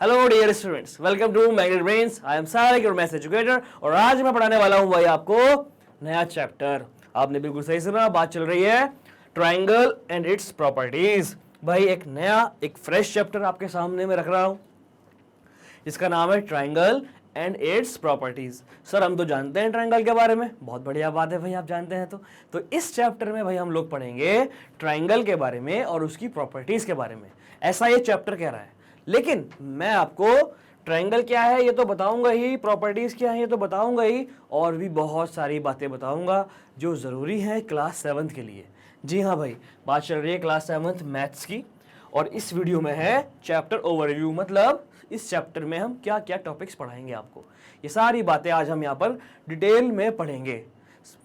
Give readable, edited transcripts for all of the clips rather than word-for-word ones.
Hello dear students, welcome to Magnet Brains. I am Sarik, your maths educator, और आज मैं पढ़ाने वाला हूं भाई आपको नया चैप्टर। आपने बिल्कुल सही सुना, बात चल रही है ट्राइंगल एंड इट्स प्रॉपर्टीज। भाई एक नया, एक फ्रेश चैप्टर आपके सामने में रख रहा हूं, जिसका नाम है triangle and its properties. Sir हम तो जानते हैं ट्राइंगल के बारे में, बहुत बढ़िया बात है भाई, आप जानते हैं तो इस चैप्टर में भाई हम लोग पढ़ेंगे ट्राइंगल के बारे में और उसकी प्रॉपर्टीज के बारे में। ऐसा ये चैप्टर कह रहा है, लेकिन मैं आपको ट्राइंगल क्या है ये तो बताऊंगा ही, प्रॉपर्टीज क्या है ये तो बताऊंगा ही, और भी बहुत सारी बातें बताऊंगा जो जरूरी है क्लास 7th के लिए। जी हाँ भाई, बात चल रही है क्लास 7th मैथ्स की, और इस वीडियो में है चैप्टर ओवरव्यू, मतलब इस चैप्टर में हम क्या क्या टॉपिक्स पढ़ाएंगे आपको। ये सारी बातें आज हम यहाँ पर डिटेल में पढ़ेंगे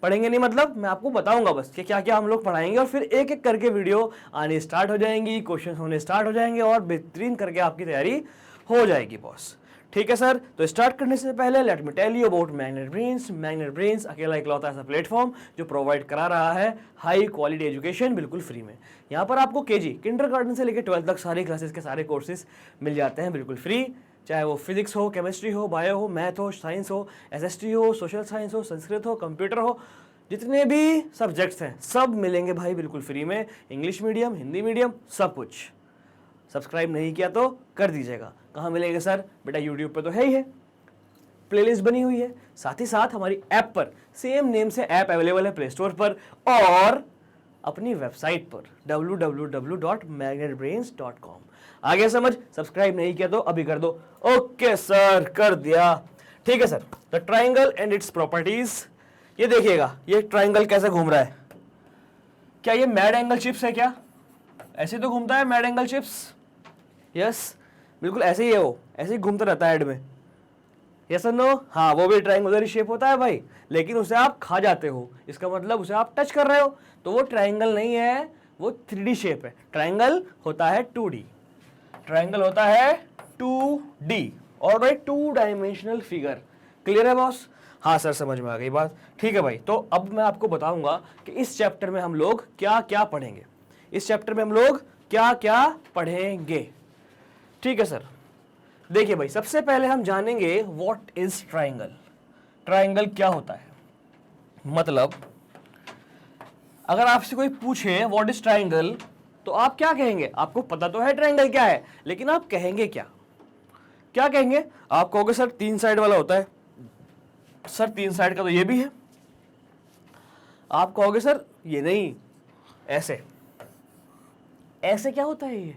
नहीं, मतलब मैं आपको बताऊंगा बस कि क्या क्या हम लोग पढ़ाएंगे, और फिर एक एक करके वीडियो आने स्टार्ट हो जाएंगी, क्वेश्चन होने स्टार्ट हो जाएंगे, और बेहतरीन करके आपकी तैयारी हो जाएगी बॉस। ठीक है सर, तो स्टार्ट करने से पहले let me tell you about Magnet Brains. Magnet Brains अकेला इकलौता ऐसा प्लेटफॉर्म जो प्रोवाइड करा रहा है हाई क्वालिटी एजुकेशन बिल्कुल फ्री में। यहाँ पर आपको केजी, किंडरगार्टन से लेकर 12th तक सारी क्लासेस के सारे कोर्सेज मिल जाते हैं बिल्कुल फ्री, चाहे वो फिजिक्स हो, केमिस्ट्री हो, बायो हो, मैथ हो, साइंस हो, एसएसटी हो, सोशल साइंस हो, संस्कृत हो, कंप्यूटर हो, जितने भी सब्जेक्ट्स हैं सब मिलेंगे भाई बिल्कुल फ्री में। इंग्लिश मीडियम, हिंदी मीडियम, सब कुछ। सब्सक्राइब नहीं किया तो कर दीजिएगा। कहाँ मिलेंगे सर? बेटा यूट्यूब पे तो है ही है, प्लेलिस्ट बनी हुई है, साथ ही साथ हमारी ऐप पर सेम नेम से ऐप अवेलेबल है प्ले स्टोर पर, और अपनी वेबसाइट पर www.magnetbrains.com। आगे समझ? सब्सक्राइब नहीं किया तो अभी कर दो। ओके सर, कर दिया। ठीक है sir, the triangle and its properties. ये देखिएगा, ये ट्राइंगल कैसे घूम रहा है। क्या ये मैड एंगल चिप्स है क्या? ऐसे तो घूमता है मैड एंगल चिप्स। यस, बिल्कुल ऐसे ही है, वो ऐसे ही घूमता रहता है हेड में। यस और नो? हाँ, वो भी ट्राइंगुलर शेप होता है भाई, लेकिन उसे आप खा जाते हो, इसका मतलब उसे आप टच कर रहे हो, तो वो ट्राइंगल नहीं है, वो 3D शेप है। ट्राइंगल होता है 2D, ट्राइंगल होता है 2D, और भाई 2 डायमेंशनल फिगर। क्लियर है बॉस? हाँ सर, समझ में आ गई बात। ठीक है भाई, तो अब मैं आपको बताऊंगा कि इस चैप्टर में हम लोग क्या क्या पढ़ेंगे। इस चैप्टर में हम लोग क्या क्या पढ़ेंगे। ठीक है सर, देखिए भाई, सबसे पहले हम जानेंगे व्हाट इज ट्राइंगल। ट्राइंगल क्या होता है, मतलब अगर आपसे कोई पूछे व्हाट इज ट्राइंगल, तो आप क्या कहेंगे? आपको पता तो है ट्राइंगल क्या है, लेकिन आप कहेंगे क्या? क्या कहेंगे? आप कहोगे सर 3 साइड वाला होता है। सर 3 साइड का तो ये भी है। आप कहोगे सर ये नहीं, ऐसे। ऐसे क्या होता है ये?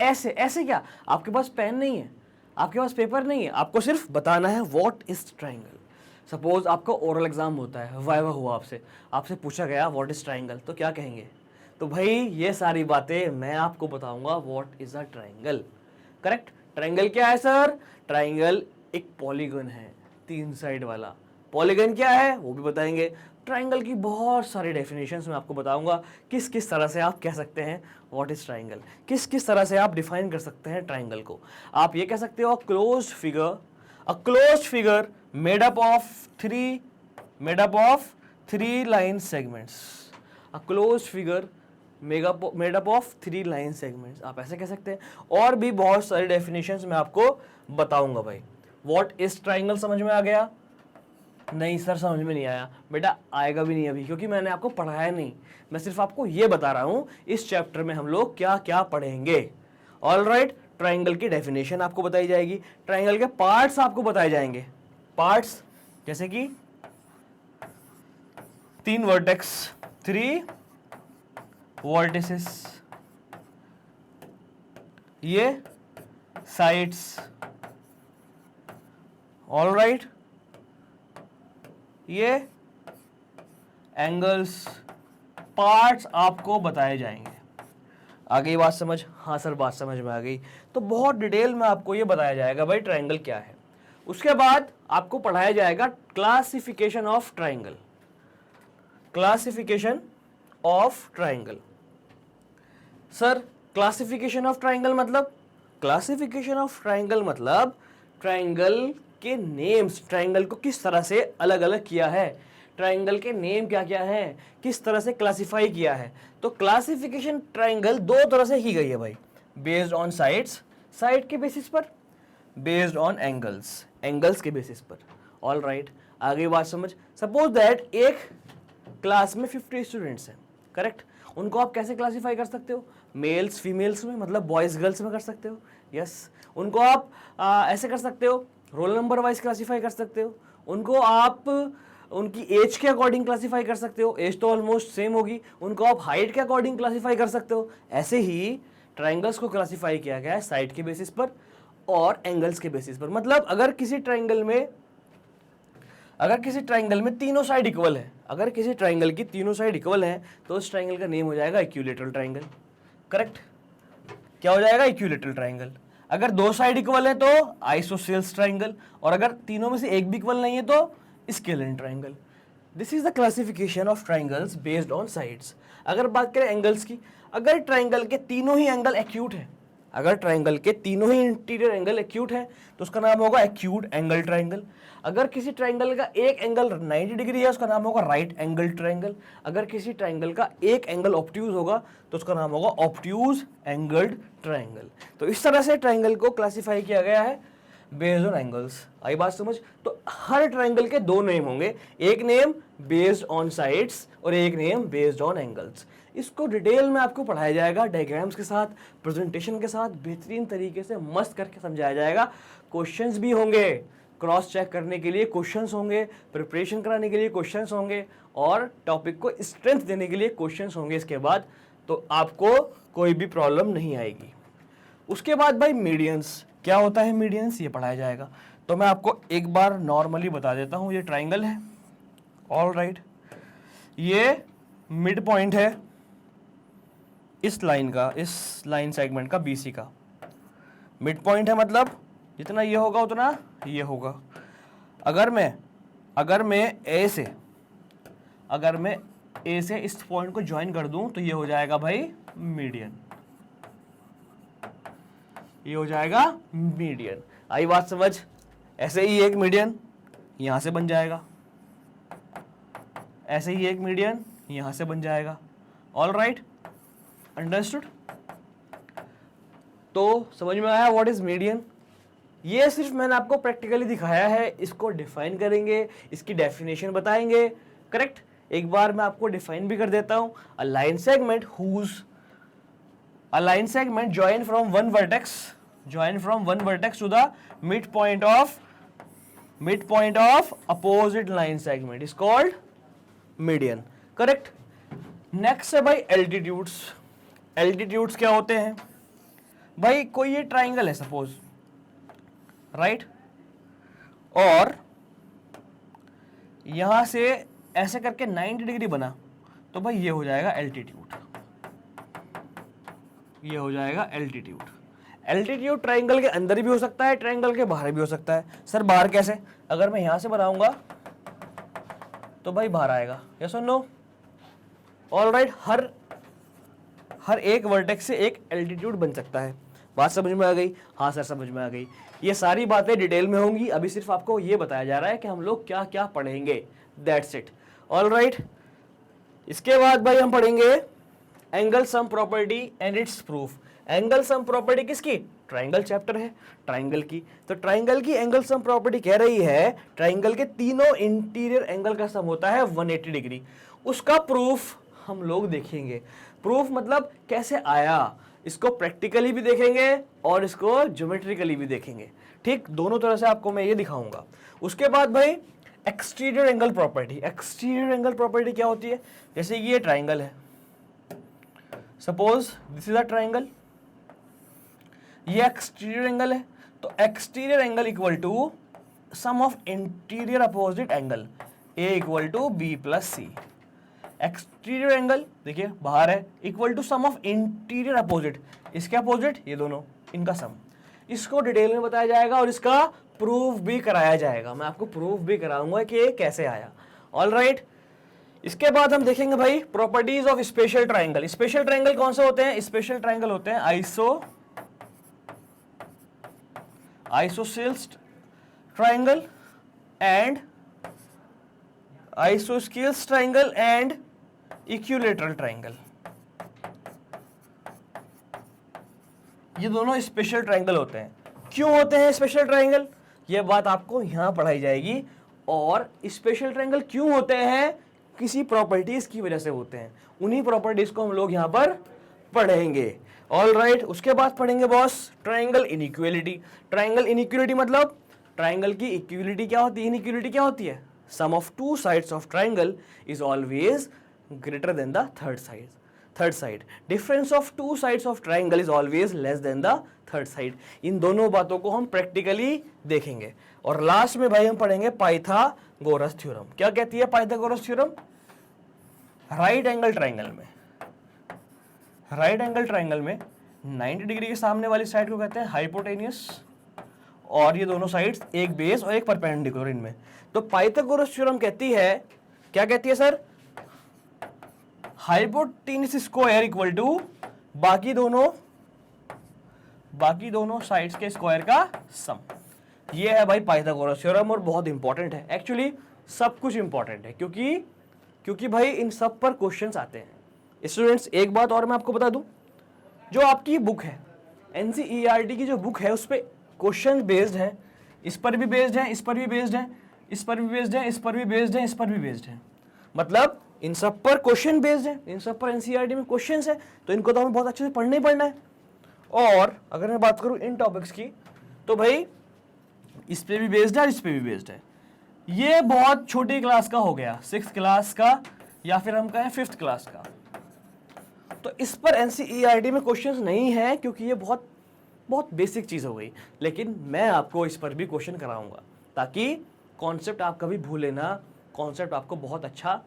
ऐसे ऐसे क्या? आपके पास पेन नहीं है, आपके पास पेपर नहीं है, आपको सिर्फ बताना है व्हाट इज ट्राइंगल। सपोज आपका ओरल एग्जाम होता है, वाइवा हुआ, आपसे पूछा गया व्हाट इज ट्राइंगल, तो क्या कहेंगे? तो भाई ये सारी बातें मैं आपको बताऊंगा what is a triangle. Correct? Triangle क्या है सर? ट्राइंगल एक पॉलीगन है, 3 साइड वाला। पॉलीगन क्या है वो भी बताएंगे। ट्राइंगल की बहुत सारी डेफिनेशंस मैं आपको बताऊंगा, किस किस तरह से आप कह सकते हैं व्हाट इज ट्राइंगल, किस किस तरह से आप डिफाइन कर सकते हैं ट्राइंगल को। आप ये कह सकते हो closed figure made up of 3 line segments. A closed figure made up of 3 line segments, आप ऐसे कह सकते हैं। और भी बहुत सारी डेफिनेशंस मैं आपको बताऊंगा भाई। व्हाट इज ट्राइंगल समझ में आ गया? नहीं सर, समझ में नहीं आया। बेटा आएगा भी नहीं अभी, क्योंकि मैंने आपको पढ़ाया नहीं, मैं सिर्फ आपको ये बता रहा हूं इस चैप्टर में हम लोग क्या क्या पढ़ेंगे। ऑलराइट, ट्राइंगल की डेफिनेशन आपको बताई जाएगी, ट्राइंगल के पार्ट्स आपको बताए जाएंगे। पार्ट्स जैसे कि 3 वर्टेक्स, 3 वर्टिसेस, ये साइड्स, ऑलराइट, ये एंगल्स, पार्ट्स आपको बताए जाएंगे। आ गई बात समझ? हाँ सर, बात समझ में आ गई। तो बहुत डिटेल में आपको ये बताया जाएगा भाई ट्राइंगल क्या है। उसके बाद आपको पढ़ाया जाएगा classification of triangle. Classification of triangle. Sir classification of triangle मतलब? क्लासिफिकेशन ऑफ ट्राइंगल मतलब ट्राइंगल के नेम्स, ट्राइंगल को किस तरह से अलग अलग किया है, ट्राइंगल के नेम क्या क्या हैं, किस तरह से क्लासिफाई किया है। तो क्लासिफिकेशन ट्राइंगल 2 तरह से की गई है भाई, बेस्ड ऑन साइड्स। साइड के बेसिस पर, बेस्ड ऑन एंगल्स, एंगल्स के बेसिस पर। ऑल राइट, आगे बात समझ। सपोज दैट एक क्लास में 50 स्टूडेंट्स हैं, करेक्ट। उनको आप कैसे क्लासीफाई कर सकते हो? मेल्स फीमेल्स में, मतलब बॉयज गर्ल्स में कर सकते हो। यस, उनको आप ऐसे कर सकते हो, रोल नंबर वाइज क्लासीफाई कर सकते हो। उनको आप उनकी एज के अकॉर्डिंग क्लासीफाई कर सकते हो, एज तो ऑलमोस्ट सेम होगी। उनको आप हाइट के अकॉर्डिंग क्लासीफाई कर सकते हो। ऐसे ही ट्राइंगल्स को क्लासीफाई किया गया है साइड के बेसिस पर और एंगल्स के बेसिस पर। मतलब अगर किसी ट्राइंगल में तीनों साइड इक्वल है, अगर किसी ट्राइंगल की तीनों साइड इक्वल है, तो उस ट्राइंगल का नेम हो जाएगा इक्विलैटरल ट्राइंगल, करेक्ट। क्या हो जाएगा? Equilateral triangle. अगर दो साइड इक्वल है तो आइसोसेल्स ट्राइंगल, और अगर तीनों में से एक भी इक्वल नहीं है तो scalene triangle. This is the classification of triangles based on sides. अगर बात करें एंगल्स की, अगर ट्राइंगल के तीनों ही एंगल एक्यूट है, अगर ट्राइंगल के तीनों ही इंटीरियर एंगल एक्यूट है तो उसका नाम होगा एक्यूट एंगल ट्राइंगल। अगर किसी ट्राइंगल का एक एंगल 90 डिग्री है, उसका नाम होगा राइट एंगल ट्राइंगल। अगर किसी ट्राइंगल का एक एंगल ऑब्ट्यूज होगा तो उसका नाम होगा ऑब्ट्यूज एंगल्ड ट्राइंगल। तो इस तरह से ट्राइंगल को क्लासिफाई किया गया है बेस्ड ऑन एंगल्स। आई बात समझ? तो हर ट्राइंगल के दो नेम होंगे, एक नेम बेस्ड ऑन साइड्स और एक नेम बेस्ड ऑन एंगल्स। इसको डिटेल में आपको पढ़ाया जाएगा, डायग्राम्स के साथ, प्रेजेंटेशन के साथ, बेहतरीन तरीके से मस्त करके समझाया जाएगा। क्वेश्चंस भी होंगे, क्रॉस चेक करने के लिए क्वेश्चंस होंगे, प्रिपरेशन कराने के लिए क्वेश्चंस होंगे, और टॉपिक को स्ट्रेंथ देने के लिए क्वेश्चंस होंगे इसके बाद। तो आपको कोई भी प्रॉब्लम नहीं आएगी। उसके बाद भाई मीडियंस, क्या होता है मीडियंस, ये पढ़ाया जाएगा। तो मैं आपको एक बार नॉर्मली बता देता हूँ। ये ट्राइंगल है, ऑल राइट, ये मिड पॉइंट है इस लाइन का, इस लाइन सेगमेंट का, बीसी का मिड पॉइंट है, मतलब जितना ये होगा उतना ये होगा। अगर मैं ए से इस पॉइंट को ज्वाइन कर दूं तो ये हो जाएगा भाई मीडियन, ये हो जाएगा मीडियन। आई बात समझ? ऐसे ही एक मीडियन यहां से बन जाएगा, ऐसे ही एक मीडियन यहां से बन जाएगा। All right, understood? तो समझ में आया व्हाट इज मीडियन? ये सिर्फ मैंने आपको प्रैक्टिकली दिखाया है, इसको डिफाइन करेंगे, इसकी डेफिनेशन बताएंगे, करेक्ट। एक बार मैं आपको डिफाइन भी कर देता हूं। A line segment join from one vertex to the midpoint of opposite line segment is called median, correct। Next है भाई एल्टीट्यूड्स क्या होते हैं भाई? कोई ये ट्राइंगल है सपोज, राइट, और यहां से ऐसे करके 90 डिग्री बना, तो भाई ये हो जाएगा एल्टीट्यूड, ये हो जाएगा एल्टीट्यूड। एल्टीट्यूड ट्राइंगल के अंदर भी हो सकता है, ट्राइंगल के बाहर भी हो सकता है। सर बाहर कैसे? अगर मैं यहां से बनाऊंगा तो भाई बाहर आएगा, यस और नो? ऑल राइट, हर एक वर्टेक्स से एक एल्टीट्यूड बन सकता है। बात समझ में आ गई? हाँ सर समझ में आ गई। ये सारी बातें डिटेल में होंगी, अभी सिर्फ आपको ये बताया जा रहा है कि हम लोग क्या क्या पढ़ेंगे, दैट्स इट। ऑल राइट, इसके बाद भाई हम पढ़ेंगे angle sum property and it's proof. Angle sum property किसकी? ट्राइंगल चैप्टर है ट्राइंगल की। तो ट्राइंगल की एंगल सम प्रॉपर्टी कह रही है ट्राइंगल के तीनों इंटीरियर एंगल का सम होता है 180 डिग्री। उसका प्रूफ हम लोग देखेंगे। प्रूफ मतलब कैसे आया, इसको प्रैक्टिकली भी देखेंगे और इसको ज्योमेट्रिकली भी देखेंगे, ठीक, दोनों तरह से आपको मैं ये दिखाऊंगा। उसके बाद भाई exterior angle property. Exterior angle property क्या होती है? जैसे ये ट्राइंगल है, suppose this is a triangle, ये एक्सटीरियर एंगल है, तो exterior angle equal to sum of interior opposite angle, A equal to B plus C. Exterior angle देखिए बाहर है, equal to sum of interior opposite, इसके opposite ये दोनों, इनका सम। इसको डिटेल में बताया जाएगा और इसका प्रूफ भी कराया जाएगा। मैं आपको प्रूफ भी कराऊंगा कि ये कैसे आया। ऑल राइट, इसके बाद हम देखेंगे भाई properties of special triangle. Special triangle कौन से होते हैं? स्पेशल ट्राइंगल होते हैं isosceles triangle and isosceles triangle and equilateral triangle. ये दोनों स्पेशल ट्रायंगल होते हैं। क्यों होते हैं स्पेशल ट्रायंगल, ये बात आपको यहां पढ़ाई जाएगी। और स्पेशल ट्रायंगल क्यों होते हैं, किसी प्रॉपर्टीज की वजह से होते हैं, उन्हीं प्रॉपर्टीज को हम लोग यहां पर पढ़ेंगे। ऑल राइट, उसके बाद पढ़ेंगे boss triangle inequality. Triangle inequality मतलब ट्रायंगल की इक्विलिटी क्या होती है, इनइक्वालिटी क्या होती है, sum of two sides of triangle is always greater than the third side. Difference of two sides of triangle is always less than the third side. इन दोनों बातों को हम प्रैक्टिकली देखेंगे। और लास्ट में भाई हम पढ़ेंगे पाइथागोरस थ्योरम। क्या कहती है Pythagoras theorem, right angle triangle में 90 डिग्री के सामने वाली साइड को कहते हैं हाइपोटेनियस, और ये दोनों साइड्स एक बेस और एक परपेंडिकुलर इनमें। तो पाइथागोरस थ्योरम कहती है, क्या कहती है sir, hypotenuse square equal to बाकी दोनों साइड्स के स्क्वायर का सम। ये है भाई पाइथागोरस थ्योरम, और बहुत इंपॉर्टेंट है। एक्चुअली सब कुछ इंपॉर्टेंट है, क्योंकि भाई इन सब पर क्वेश्चंस आते हैं। स्टूडेंट्स एक बात और मैं आपको बता दूं, जो आपकी बुक है एनसीईआरटी की जो बुक है उस पर क्वेश्चन बेस्ड है, इस पर भी बेस्ड है, इस पर भी बेस्ड है, इस पर भी बेस्ड है, इस पर भी बेस्ड है, इस पर भी बेस्ड है। मतलब इन सब पर क्वेश्चन बेस्ड है, इन सब पर एनसीईआरटी में क्वेश्चंस है, तो इनको तो हमें बहुत अच्छे से पढ़ना ही पढ़ना है। और अगर मैं बात करूं इन टॉपिक्स की, तो भाई इस पे भी बेस्ड है, इस पे भी बेस्ड है। ये बहुत छोटी क्लास का हो गया, 6th क्लास का, या फिर हम कहें 5th क्लास का। तो इस पर एनसीईआरटी में क्वेश्चंस नहीं है, क्योंकि ये बहुत बेसिक चीज हो गई। लेकिन मैं आपको इस पर भी क्वेश्चन कराऊंगा, ताकि कॉन्सेप्ट आप कभी भूले ना, कॉन्सेप्ट आपको बहुत अच्छा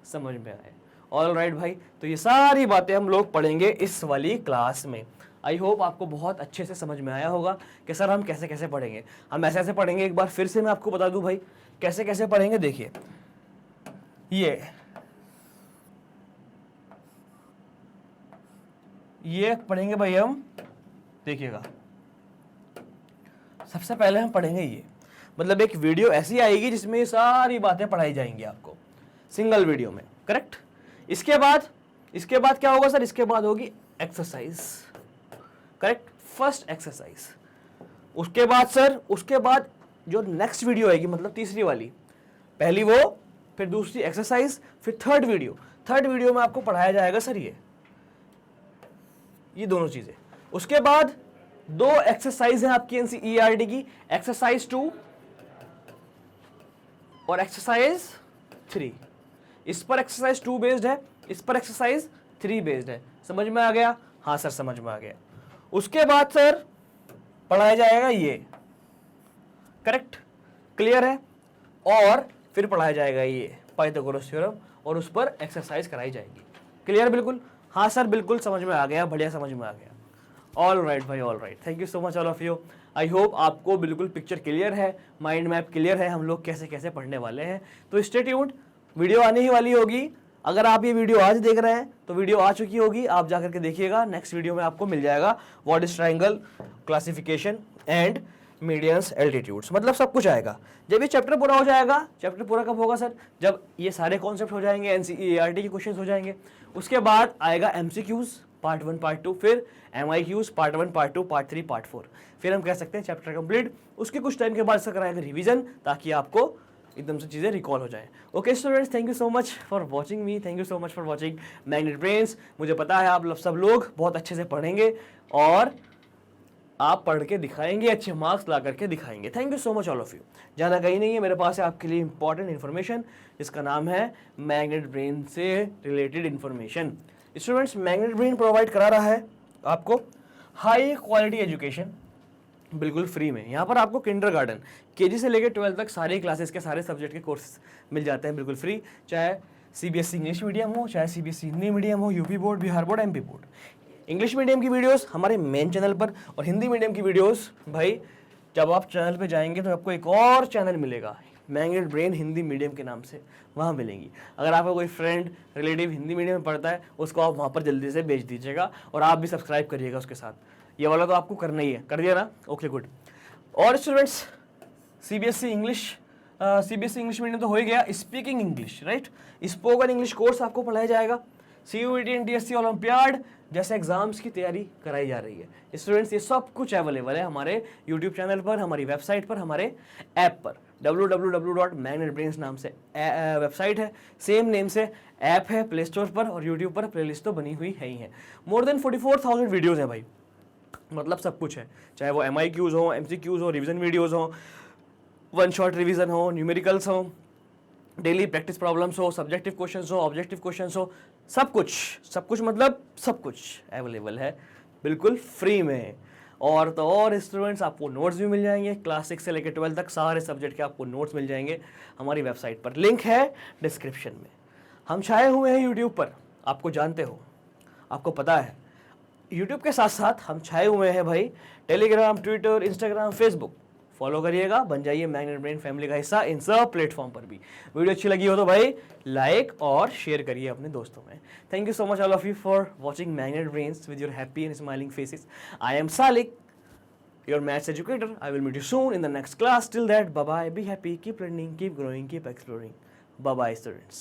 समझ में आए। ऑल राइट भाई, तो ये सारी बातें हम लोग पढ़ेंगे इस वाली क्लास में। आई होप आपको बहुत अच्छे से समझ में आया होगा कि सर हम कैसे कैसे पढ़ेंगे। हम ऐसे पढ़ेंगे, एक बार फिर से मैं आपको बता दूं भाई कैसे कैसे पढ़ेंगे। देखिए ये पढ़ेंगे भाई हम, देखिएगा सबसे पहले हम पढ़ेंगे ये, मतलब एक वीडियो ऐसी आएगी जिसमें ये सारी बातें पढ़ाई जाएंगी आपको सिंगल वीडियो में, करेक्ट। इसके बाद क्या होगा सर, इसके बाद होगी एक्सरसाइज, करेक्ट, फर्स्ट एक्सरसाइज। उसके बाद जो नेक्स्ट वीडियो आएगी, मतलब तीसरी वाली, पहली वो, फिर दूसरी एक्सरसाइज, फिर थर्ड वीडियो में आपको पढ़ाया जाएगा सर ये दोनों चीजें। उसके बाद 2 एक्सरसाइज है आपकी एनसीईआरटी की, एक्सरसाइज 2 और एक्सरसाइज 3। इस पर एक्सरसाइज 2 बेस्ड है, इस पर एक्सरसाइज 3 बेस्ड है। समझ में आ गया? हाँ सर समझ में आ गया। उसके बाद सर पढ़ाया जाएगा ये, करेक्ट, क्लियर है। और फिर पढ़ाया जाएगा ये पाइथागोरस थ्योरम, और उस पर एक्सरसाइज कराई जाएगी। क्लियर बिल्कुल? हाँ सर बिल्कुल समझ में आ गया, बढ़िया समझ में आ गया। ऑल राइट भाई, all right, thank you so much all of you. I hope आपको बिल्कुल पिक्चर क्लियर है, माइंड मैप क्लियर है, हम लोग कैसे कैसे पढ़ने वाले हैं। तो स्टे ट्यून्ड, वीडियो आने ही वाली होगी। अगर आप ये वीडियो आज देख रहे हैं तो वीडियो आ चुकी होगी, आप जाकर के देखिएगा। नेक्स्ट वीडियो में आपको मिल जाएगा what is triangle, classification and medians, altitudes, मतलब सब कुछ आएगा। जब ये चैप्टर पूरा हो जाएगा, चैप्टर पूरा कब होगा सर, जब ये सारे कॉन्सेप्ट हो जाएंगे, एनसीईआरटी के क्वेश्चंस हो जाएंगे। उसके बाद आएगा एमसीक्यूज पार्ट 1 पार्ट 2, फिर एमआईक्यूज पार्ट 1 पार्ट 2 पार्ट 3 पार्ट 4, फिर हम कह सकते हैं चैप्टर कंप्लीट। उसके कुछ टाइम के बाद इसका कराएंगे रिवीजन, ताकि आपको एकदम से चीज़ें रिकॉल हो जाए। Okay students, thank you so much for watching me, thank you so much for watching magnet brains. मुझे पता है आप सब लोग बहुत अच्छे से पढ़ेंगे और आप पढ़ के दिखाएंगे, अच्छे मार्क्स ला करके दिखाएंगे। Thank you so much all of you. जाना कहीं नहीं है, मेरे पास है आपके लिए इंपॉर्टेंट इन्फॉर्मेशन, जिसका नाम है मैग्नेट ब्रेन से related information. Students, magnet brain provide करा रहा है आपको हाई क्वालिटी एजुकेशन बिल्कुल फ्री में। यहाँ पर आपको किंडरगार्टन केजी से लेकर 12 तक सारे क्लासेस के सारे सब्जेक्ट के कोर्सेज मिल जाते हैं बिल्कुल फ्री, चाहे सीबीएसई इंग्लिश मीडियम हो, चाहे सीबीएसई हिंदी मीडियम हो, UP board, Bihar board, MP board. English medium की वीडियोस हमारे मेन चैनल पर, और हिंदी मीडियम की वीडियोस भाई जब आप चैनल पे जाएंगे तो आपको एक और चैनल मिलेगा मैग्नेट ब्रेन हिंदी मीडियम के नाम से, वहाँ मिलेंगी। अगर आपका कोई फ्रेंड रिलेटिव हिंदी मीडियम में पढ़ता है, उसको आप वहाँ पर जल्दी से भेज दीजिएगा, और आप भी सब्सक्राइब करिएगा उसके साथ। ये वाला तो आपको करना ही है, कर दिया ना? Okay good. और स्टूडेंट्स, सीबीएसई इंग्लिश मीडियम तो हो ही गया। Speaking English, right, spoken English course आपको पढ़ाया जाएगा। CUET NTSC ओलंपियाड जैसे एग्जाम्स की तैयारी कराई जा रही है। स्टूडेंट्स, ये सब कुछ अवेलेबल है हमारे यूट्यूब चैनल पर, हमारी वेबसाइट पर, हमारे ऐप पर। www.magnetbrains नाम से वेबसाइट है, सेम नेम से ऐप है प्ले स्टोर पर, और यूट्यूब पर प्लेलिस्ट तो बनी हुई है ही है। मोर देन 44,000 वीडियोज़ हैं भाई, मतलब सब कुछ है, चाहे वो MIQs हो, MCQs हो, रिविजन वीडियोज़ हो, वन शॉट रिविजन हो, न्यूमेरिकल्स हो, डेली प्रैक्टिस प्रॉब्लम्स हो, सब्जेक्टिव क्वेश्चंस हो, ऑब्जेक्टिव क्वेश्चंस हो, सब कुछ मतलब सब कुछ अवेलेबल है बिल्कुल फ्री में। और तो और स्टूडेंट्स, आपको नोट्स भी मिल जाएंगे, क्लास 6 से लेकर 12 तक सारे सब्जेक्ट के आपको नोट्स मिल जाएंगे हमारी वेबसाइट पर, लिंक है डिस्क्रिप्शन में। हम छाए हुए हैं यूट्यूब पर, आपको जानते हो, आपको पता है। यूट्यूब के साथ साथ हम छाए हुए हैं भाई Telegram, Twitter, Instagram, Facebook. Follow करिएगा, बन जाइए मैग्नेट ब्रेन फैमिली का हिस्सा इन सब प्लेटफॉर्म पर भी। वीडियो अच्छी लगी हो तो भाई लाइक और शेयर करिए अपने दोस्तों में। Thank you so much all of you for watching magnet brains with your happy and smiling faces. I am Salik, your maths educator. I will meet you soon in the next class. Till that, bye bye, be happy, keep learning, keep growing, keep exploring. Bye bye, students.